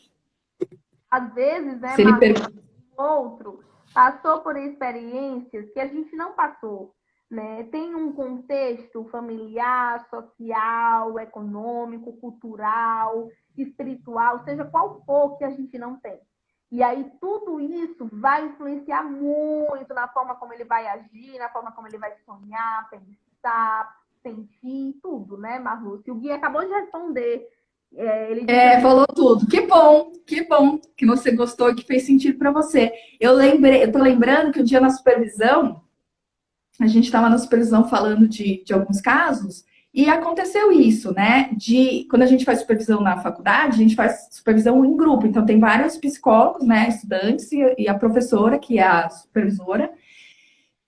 às vezes, né, Se ele Marlon, pergunta. o outro passou por experiências que a gente não passou, né? Tem um contexto familiar, social, econômico, cultural, espiritual, seja qual for que a gente não tem. E aí tudo isso vai influenciar muito na forma como ele vai agir, na forma como ele vai sonhar, pensar, sentir, tudo, né, Marlúcio? O Gui acabou de responder. Ele disse assim, Falou tudo. Que bom que você gostou e que fez sentido para você. Eu tô lembrando que um dia na supervisão, a gente estava na supervisão falando de alguns casos, e aconteceu isso, né? Quando a gente faz supervisão na faculdade, a gente faz supervisão em grupo. Então, tem vários psicólogos, né? Estudantes e a professora, que é a supervisora.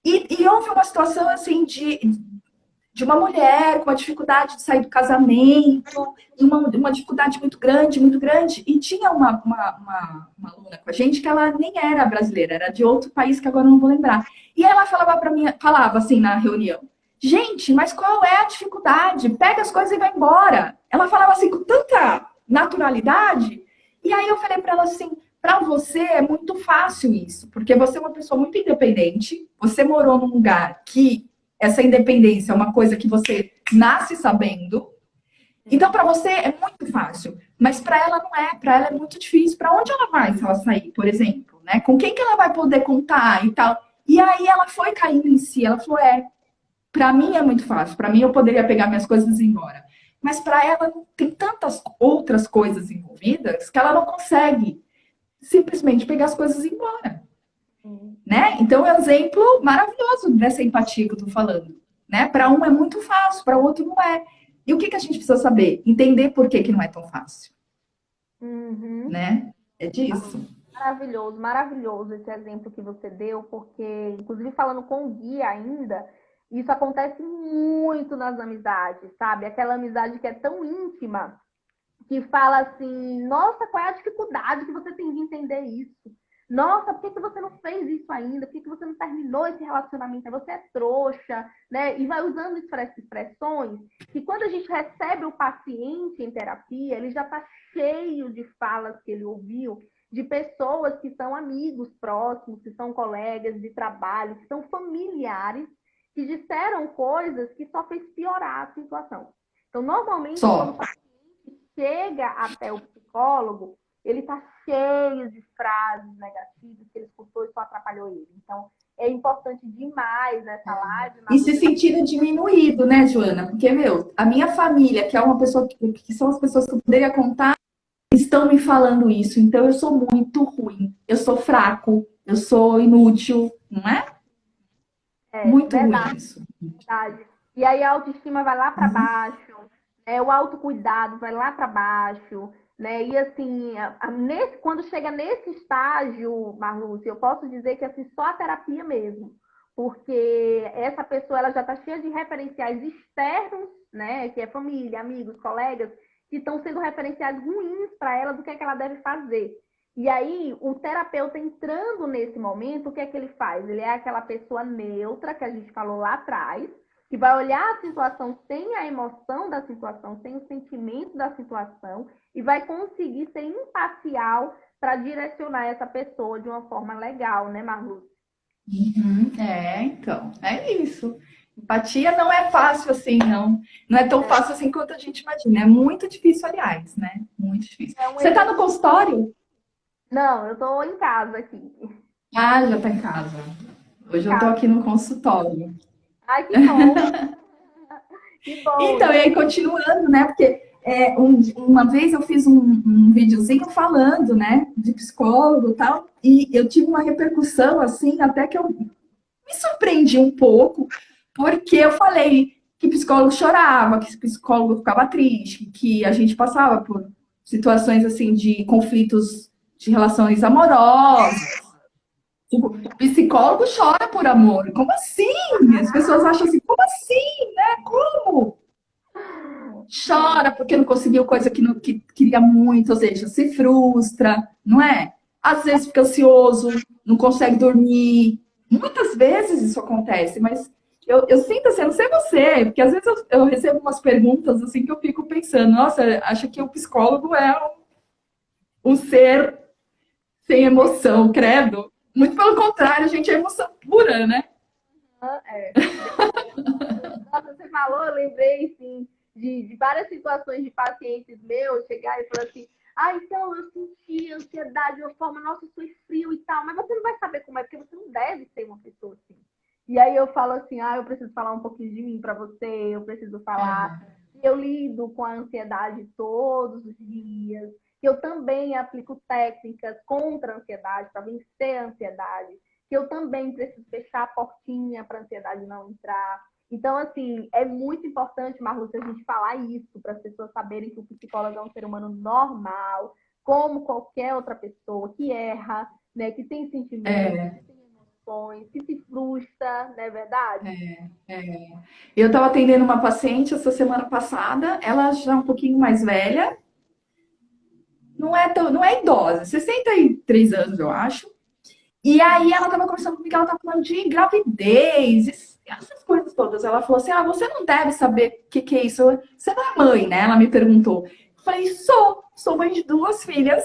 E houve uma situação assim de uma mulher com uma dificuldade de sair do casamento, e uma dificuldade muito grande, e tinha uma aluna com a gente que ela nem era brasileira, era de outro país que agora eu não vou lembrar. E ela falava para mim, falava assim na reunião, Gente, mas qual é a dificuldade? Pega as coisas e vai embora. Ela falava assim com tanta naturalidade. E aí eu falei para ela assim, para você é muito fácil isso, porque você é uma pessoa muito independente, você morou num lugar que essa independência é uma coisa que você nasce sabendo. Então, para você é muito fácil, mas para ela não é, para ela é muito difícil. Para onde ela vai se ela sair, por exemplo, né? Com quem que ela vai poder contar e tal? E aí ela foi caindo em si, ela falou, para mim é muito fácil, para mim eu poderia pegar minhas coisas e ir embora. Mas para ela tem tantas outras coisas envolvidas que ela não consegue simplesmente pegar as coisas e ir embora. Né? Então é um exemplo maravilhoso dessa empatia que eu estou falando. Né? Para um é muito fácil, para o outro não é. E o que a gente precisa saber? Entender por que não é tão fácil. Né? É disso. Maravilhoso, maravilhoso esse exemplo que você deu, porque, inclusive falando com o guia ainda, isso acontece muito nas amizades, sabe? Aquela amizade que é tão íntima, que fala assim, nossa, qual é a dificuldade que você tem de entender isso? Nossa, por que você não fez isso ainda? Por que você não terminou esse relacionamento? Você é trouxa, né? E vai usando expressões que quando a gente recebe o paciente em terapia, ele já está cheio de falas que ele ouviu de pessoas que são amigos próximos, que são colegas de trabalho, que são familiares, que disseram coisas que só fez piorar a situação. Então, normalmente, quando o paciente chega até o psicólogo, ele está cheio de frases negativas que ele escutou e só atrapalhou ele. Então, é importante demais essa live. E se sentindo diminuído, né, Joana? Porque, a minha família, que é uma pessoa que são as pessoas que eu poderia contar, estão me falando isso. Então, eu sou muito ruim, eu sou fraco, eu sou inútil, não é? Muito verdade, ruim isso. Verdade. E aí a autoestima vai lá para baixo, né? O autocuidado vai lá para baixo, né? E assim, quando chega nesse estágio, Marlúcia, eu posso dizer que assim, só a terapia mesmo. Porque essa pessoa ela já está cheia de referenciais externos, né? Que é família, amigos, colegas, que estão sendo referenciais ruins para ela do que é que ela deve fazer. E aí, o terapeuta entrando nesse momento, o que é que ele faz? Ele é aquela pessoa neutra, que a gente falou lá atrás, que vai olhar a situação sem a emoção da situação, sem o sentimento da situação, e vai conseguir ser imparcial para direcionar essa pessoa de uma forma legal, né, Marlúcia? Então, é isso. Empatia não é fácil assim, não. Não é tão fácil assim quanto a gente imagina. É muito difícil, aliás, né? Muito difícil. Você está no consultório? Não, eu estou em casa aqui. Ah, já está em casa. Hoje eu estou aqui no consultório. Ai, que bom! Que bom! Então, e aí, continuando, né? Porque uma vez eu fiz um videozinho falando, né? De psicólogo e tal. E eu tive uma repercussão, assim, até que eu me surpreendi um pouco. Porque eu falei que psicólogo chorava, que psicólogo ficava triste, que a gente passava por situações, assim, de conflitos de relações amorosas. Tipo, psicólogo chora por amor. Como assim? As pessoas acham assim, como assim, né? Como? Chora porque não conseguiu coisa que queria muito, ou seja, se frustra, não é? Às vezes fica ansioso, não consegue dormir. Muitas vezes isso acontece, mas eu sinto assim, eu não sei você, porque às vezes eu recebo umas perguntas assim que eu fico pensando, nossa, acho que o psicólogo é um ser sem emoção, credo. Muito pelo contrário, a gente é emoção pura, né? Nossa, você falou, eu lembrei, sim, de várias situações de pacientes meus chegar e falar assim, então eu senti ansiedade de uma forma, nossa, eu sou frio e tal, mas você não vai saber como é, porque você não deve ser uma pessoa assim. E aí eu falo assim, eu preciso falar um pouquinho de mim para você, eu preciso falar que eu lido com a ansiedade todos os dias, que eu também aplico técnicas contra a ansiedade, para vencer a ansiedade, que eu também preciso fechar a portinha para a ansiedade não entrar. Então, assim, é muito importante, Marlúcia, a gente falar isso para as pessoas saberem que o psicólogo é um ser humano normal, como qualquer outra pessoa que erra, né, que tem sentimentos, que tem emoções, que se frustra, não é verdade? Eu estava atendendo uma paciente essa semana passada, ela já é um pouquinho mais velha, não é idosa, 63 anos, eu acho. E aí ela estava conversando comigo, ela estava falando de gravidez. essas coisas todas. Ela falou assim, você não deve saber o que é isso. Você não é mãe, né? Ela me perguntou. Eu falei, sou mãe de 2 filhas.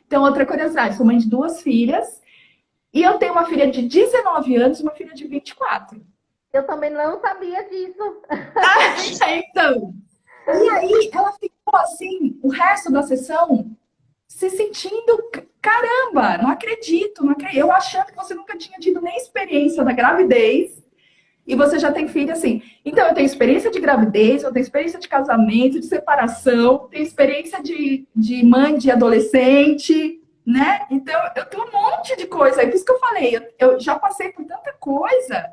Então, outra curiosidade, sou mãe de 2 filhas. E eu tenho uma filha de 19 anos e uma filha de 24. Eu também não sabia disso. Então, e aí ela ficou assim, o resto da sessão, se sentindo, caramba, não acredito, não acredito. Eu achando que você nunca tinha tido nem experiência da gravidez e você já tem filho assim. Então, eu tenho experiência de gravidez, eu tenho experiência de casamento, de separação, tenho experiência de mãe de adolescente, né? Então, eu tenho um monte de coisa aí. Por isso que eu falei, eu já passei por tanta coisa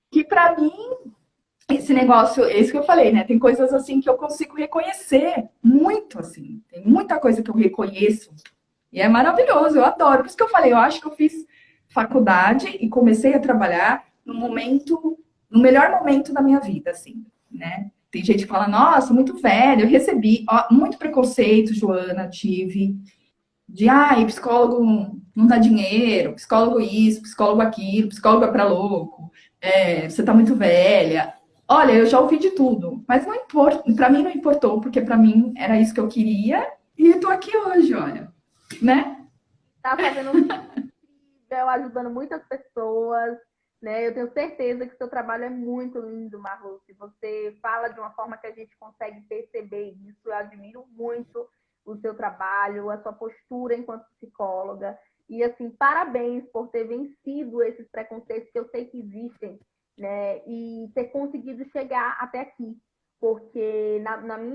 que pra mim, esse negócio, é isso que eu falei, né? Tem coisas assim que eu consigo reconhecer muito, assim. Tem muita coisa que eu reconheço. E é maravilhoso, eu adoro. Por isso que eu falei, eu acho que eu fiz faculdade e comecei a trabalhar no melhor momento da minha vida, assim, né? Tem gente que fala, nossa, muito velho. Eu recebi muito preconceito, Joana, tive. De, psicólogo não dá dinheiro, psicólogo isso, psicólogo aquilo, psicólogo é pra louco, você tá muito velha. Olha, eu já ouvi de tudo, mas não importa, pra mim não importou, porque pra mim era isso que eu queria e eu tô aqui hoje, olha, né? Tá fazendo um incrível, ajudando muitas pessoas, né? Eu tenho certeza que seu trabalho é muito lindo, Marluce. Você fala de uma forma que a gente consegue perceber isso. Eu admiro muito o seu trabalho, a sua postura enquanto psicóloga. E, assim, parabéns por ter vencido esses preconceitos que eu sei que existem, né? E ter conseguido chegar até aqui. Porque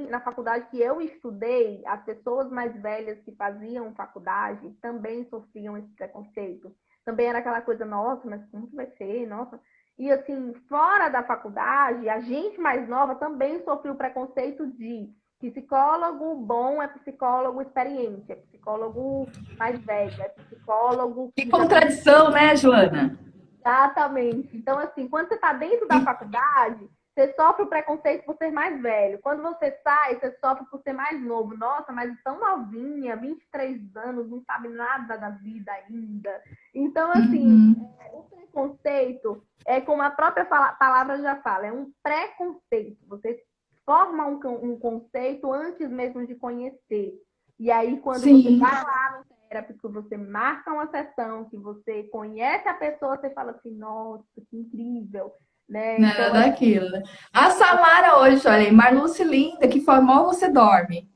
na faculdade que eu estudei, as pessoas mais velhas que faziam faculdade também sofriam esse preconceito. Também era aquela coisa, nossa, mas como que vai ser? Nossa. E, assim, fora da faculdade, a gente mais nova também sofreu o preconceito de psicólogo bom é psicólogo experiente, é psicólogo mais velho, é psicólogo... Que contradição, né, Joana? Exatamente. Então, assim, quando você está dentro da faculdade, você sofre o preconceito por ser mais velho. Quando você sai, você sofre por ser mais novo. Nossa, mas tão novinha, 23 anos, não sabe nada da vida ainda. Então, assim, o preconceito é, como a própria palavra já fala, é um preconceito. Você forma um conceito antes mesmo de conhecer. E aí, quando você vai lá no terapeuta, que você marca uma sessão, que você conhece a pessoa, você fala assim, nossa, que incrível. Né? Nada então, daquilo. A Samara hoje, olha aí, Marluce linda, que formal você dorme.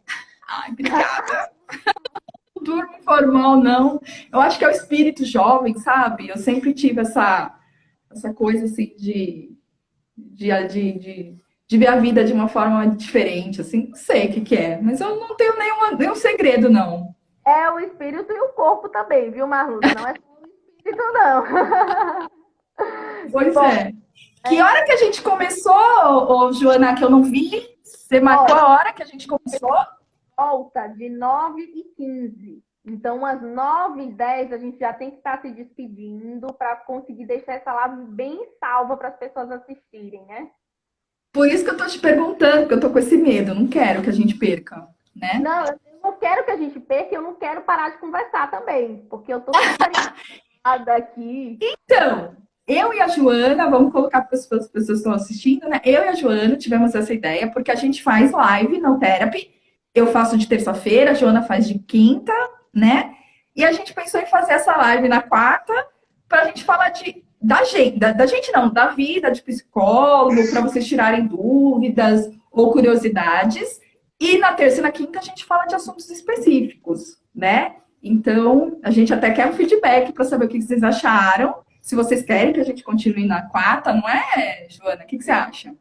Ai, obrigada. Não durmo formal, não. Eu acho que é o espírito jovem, sabe? Eu sempre tive essa coisa assim de ver a vida de uma forma diferente, assim, não sei o que é, mas eu não tenho nenhum segredo, não. É o espírito e o corpo também, viu, Marluce? Não é só o espírito, não. Pois é. Que hora que a gente começou, Joana, que eu não vi? Você marcou a hora que a gente começou? Volta de 9h15. Então, às 9h10, a gente já tem que estar se despedindo para conseguir deixar essa live bem salva para as pessoas assistirem, né? Por isso que eu tô te perguntando, porque eu tô com esse medo. Eu não quero que a gente perca, né? Não, eu não quero que a gente perca, eu não quero parar de conversar também, porque eu tô super aqui. Então, eu e a Joana, vamos colocar para as pessoas que estão assistindo, né? Eu e a Joana tivemos essa ideia, porque a gente faz live no Therapy. Eu faço de terça-feira, a Joana faz de quinta, né? E a gente pensou em fazer essa live na quarta, para a gente falar da gente não, da vida de psicólogo, para vocês tirarem dúvidas ou curiosidades. E na terça e na quinta a gente fala de assuntos específicos, né? Então, a gente até quer um feedback para saber o que vocês acharam. Se vocês querem que a gente continue na quarta, não é, Joana? O que você acha?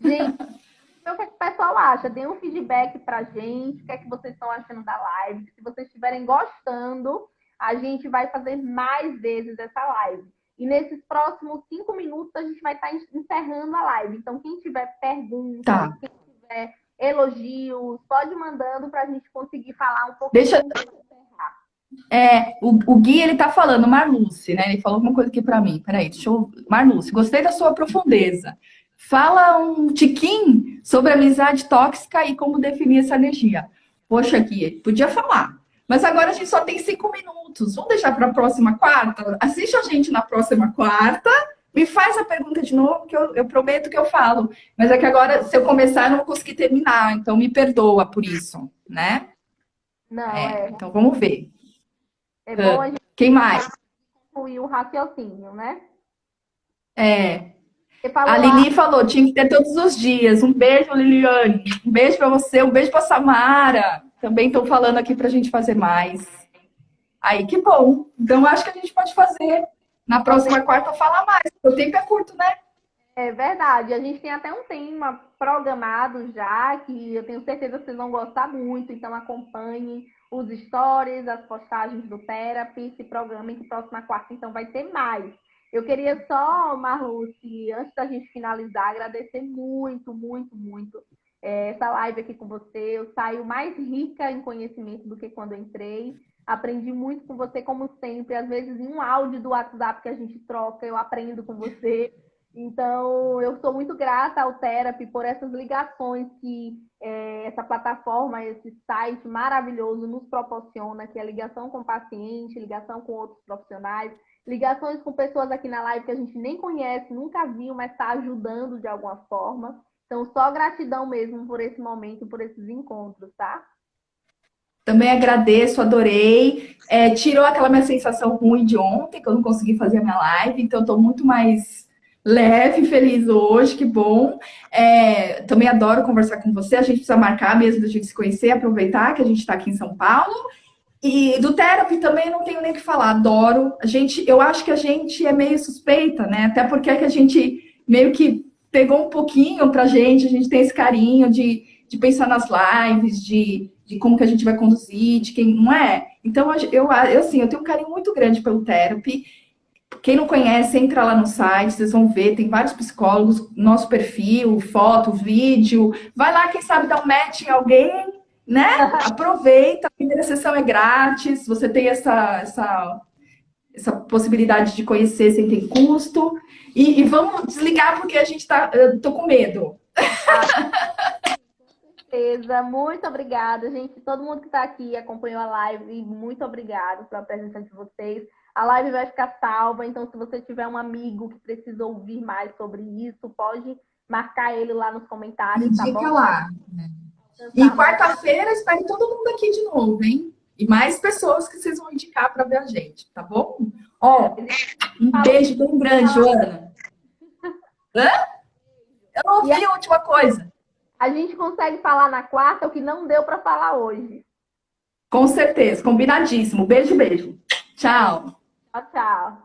Gente, o que o pessoal acha? Dê um feedback pra gente. O que é que vocês estão achando da live? Se vocês estiverem gostando, a gente vai fazer mais vezes essa live. E nesses próximos 5 minutos, a gente vai estar encerrando a live. Então, quem tiver perguntas, quem tiver elogios, pode ir mandando pra gente conseguir falar um pouquinho. O Gui, ele tá falando, Marluce, né? Ele falou alguma coisa aqui pra mim. Peraí, deixa eu... Marluce, gostei da sua profundeza. Fala um tiquinho sobre amizade tóxica e como definir essa energia. Poxa, Gui, podia falar. Mas agora a gente só tem 5 minutos. Vamos deixar para a próxima quarta? Assiste a gente na próxima quarta, Me faz a pergunta de novo, que eu prometo que eu falo. Mas é que agora, se eu começar, eu não vou conseguir terminar. Então, me perdoa por isso, né? Não, Então, vamos ver. é bom a gente Quem mais? concluir o raciocínio, né? É, Você a falou lá, Lili falou, tinha que ter todos os dias. Um beijo, Liliane. Um beijo para você, um beijo para Samara. Também estão falando aqui para a gente fazer mais. Aí, que bom. Então, acho que a gente pode fazer. Na próxima quarta, falar mais. O tempo é curto, né? é verdade, a gente tem até um tema programado já, que eu tenho certeza que vocês vão gostar muito, então acompanhem os stories, as postagens do Therapy, se programem que próxima quarta então vai ter mais. Eu queria só, Marluce, antes da gente finalizar, agradecer muito, muito, muito essa live aqui com você. Eu saio mais rica em conhecimento do que quando entrei. Aprendi muito com você, como sempre. Às vezes, em um áudio do WhatsApp que a gente troca, eu aprendo com você. Então, eu sou muito grata ao Therapy por essas ligações que essa plataforma, esse site maravilhoso nos proporciona, que é ligação com o paciente, ligação com outros profissionais, ligações com pessoas aqui na live que a gente nem conhece, nunca viu, mas está ajudando de alguma forma. Então, só gratidão mesmo por esse momento, por esses encontros, tá? Também agradeço, adorei. Tirou aquela minha sensação ruim de ontem, que eu não consegui fazer a minha live, então estou muito mais leve, feliz hoje, que bom. Também adoro conversar com você, a gente precisa marcar mesmo da gente se conhecer, aproveitar que a gente está aqui em São Paulo. E do Therapy também não tenho nem o que falar, adoro. Eu acho que a gente é meio suspeita, né? Até porque é que a gente meio que pegou um pouquinho pra gente, a gente tem esse carinho de pensar nas lives, de como que a gente vai conduzir, de quem não é. Então, assim, eu tenho um carinho muito grande pelo Therapy. Quem não conhece, entra lá no site, vocês vão ver, tem vários psicólogos, nosso perfil, foto, vídeo. Vai lá, quem sabe, dar um match em alguém, né? Aproveita, a primeira sessão é grátis, você tem essa possibilidade de conhecer sem ter custo. E vamos desligar porque eu tô com medo. Beleza, muito obrigada, gente. Todo mundo que está aqui acompanhou a live, muito obrigado pela presença de vocês. A live vai ficar salva, então se você tiver um amigo que precisa ouvir mais sobre isso, pode marcar ele lá nos comentários, tá bom? Indica lá. E quarta-feira espere todo mundo aqui de novo, hein? E mais pessoas que vocês vão indicar para ver a gente, tá bom? Ó, um beijo bem grande, Joana. Hã? Eu não ouvi a última coisa. A gente consegue falar na quarta o que não deu para falar hoje. Com certeza, combinadíssimo. Beijo, beijo. Tchau. Tchau, tchau.